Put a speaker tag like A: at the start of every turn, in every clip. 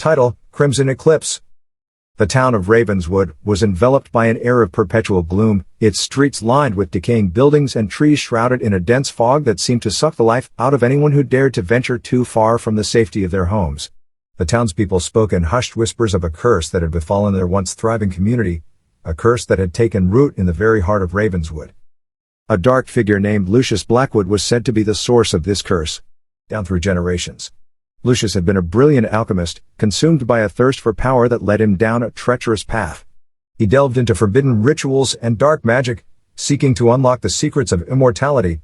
A: Title: Crimson Eclipse. The town of Ravenswood was enveloped by an air of perpetual gloom, its streets lined with decaying buildings and trees shrouded in a dense fog that seemed to suck the life out of anyone who dared to venture too far from the safety of their homes. The townspeople spoke in hushed whispers of a curse that had befallen their once thriving community, a curse that had taken root in the very heart of Ravenswood. A dark figure named Lucius Blackwood was said to be the source of this curse, down through generations. Lucius had been a brilliant alchemist, consumed by a thirst for power that led him down a treacherous path. He delved into forbidden rituals and dark magic, seeking to unlock the secrets of immortality.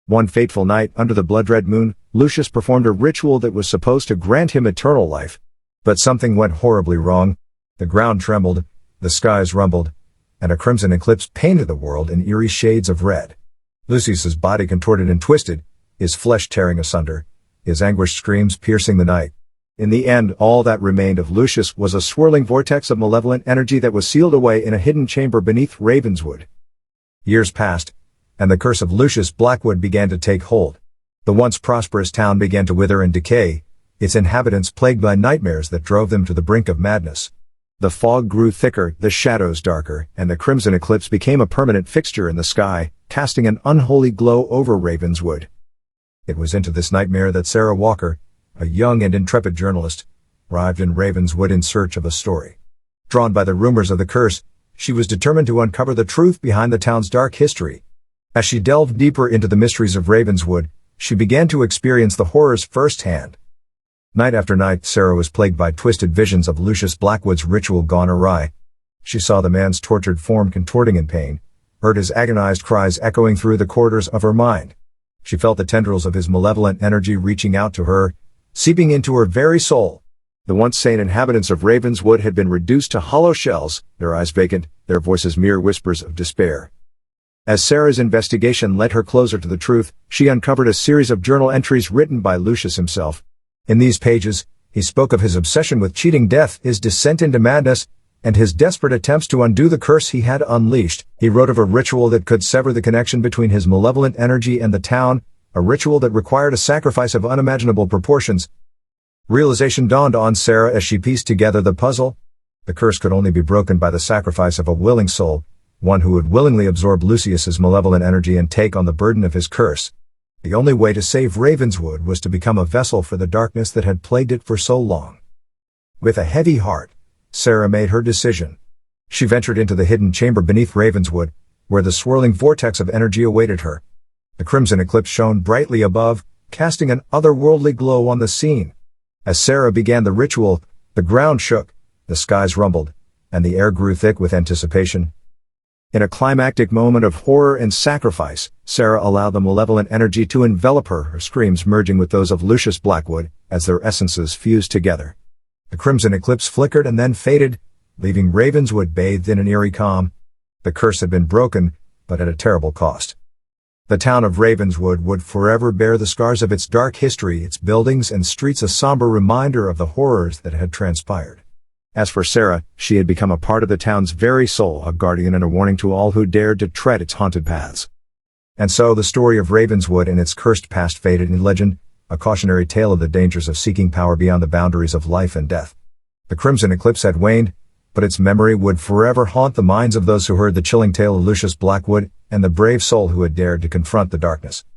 A: One fateful night, under the blood-red moon, Lucius performed a ritual that was supposed to grant him eternal life. But something went horribly wrong. The ground trembled, the skies rumbled, and a crimson eclipse painted the world in eerie shades of red. Lucius's body contorted and twisted, his flesh tearing asunder, his anguished screams piercing the night. In the end, all that remained of Lucius was a swirling vortex of malevolent energy that was sealed away in a hidden chamber beneath Ravenswood. Years passed, and the curse of Lucius Blackwood began to take hold. The once prosperous town began to wither and decay, its inhabitants plagued by nightmares that drove them to the brink of madness. The fog grew thicker, the shadows darker, and the crimson eclipse became a permanent fixture in the sky, casting an unholy glow over Ravenswood. It was into this nightmare that Sarah Walker, a young and intrepid journalist, arrived in Ravenswood in search of a story. Drawn by the rumors of the curse, she was determined to uncover the truth behind the town's dark history. As she delved deeper into the mysteries of Ravenswood, she began to experience the horrors firsthand. Night after night, Sarah was plagued by twisted visions of Lucius Blackwood's ritual gone awry. She saw the man's tortured form contorting in pain, heard his agonized cries echoing through the corridors of her mind. She felt the tendrils of his malevolent energy reaching out to her, seeping into her very soul. The once sane inhabitants of Ravenswood had been reduced to hollow shells, their eyes vacant, their voices mere whispers of despair. As Sarah's investigation led her closer to the truth, she uncovered a series of journal entries written by Lucius himself. In these pages, he spoke of his obsession with cheating death, his descent into madness, and his desperate attempts to undo the curse he had unleashed. He wrote of a ritual that could sever the connection between his malevolent energy and the town, a ritual that required a sacrifice of unimaginable proportions. Realization dawned on Sarah as she pieced together the puzzle. The curse could only be broken by the sacrifice of a willing soul, one who would willingly absorb Lucius's malevolent energy and take on the burden of his curse. The only way to save Ravenswood was to become a vessel for the darkness that had plagued it for so long. With a heavy heart, Sarah made her decision. She ventured into the hidden chamber beneath Ravenswood, where the swirling vortex of energy awaited her. The crimson eclipse shone brightly above, casting an otherworldly glow on the scene. As Sarah began the ritual, the ground shook, the skies rumbled, and the air grew thick with anticipation. In a climactic moment of horror and sacrifice, Sarah allowed the malevolent energy to envelop her, her screams merging with those of Lucius Blackwood, as their essences fused together. The crimson eclipse flickered and then faded, leaving Ravenswood bathed in an eerie calm. The curse had been broken, but at a terrible cost. The town of Ravenswood would forever bear the scars of its dark history, its buildings and streets a somber reminder of the horrors that had transpired. As for Sarah, she had become a part of the town's very soul, a guardian and a warning to all who dared to tread its haunted paths. And so the story of Ravenswood and its cursed past faded in legend, a cautionary tale of the dangers of seeking power beyond the boundaries of life and death. The crimson eclipse had waned, but its memory would forever haunt the minds of those who heard the chilling tale of Lucius Blackwood and the brave soul who had dared to confront the darkness.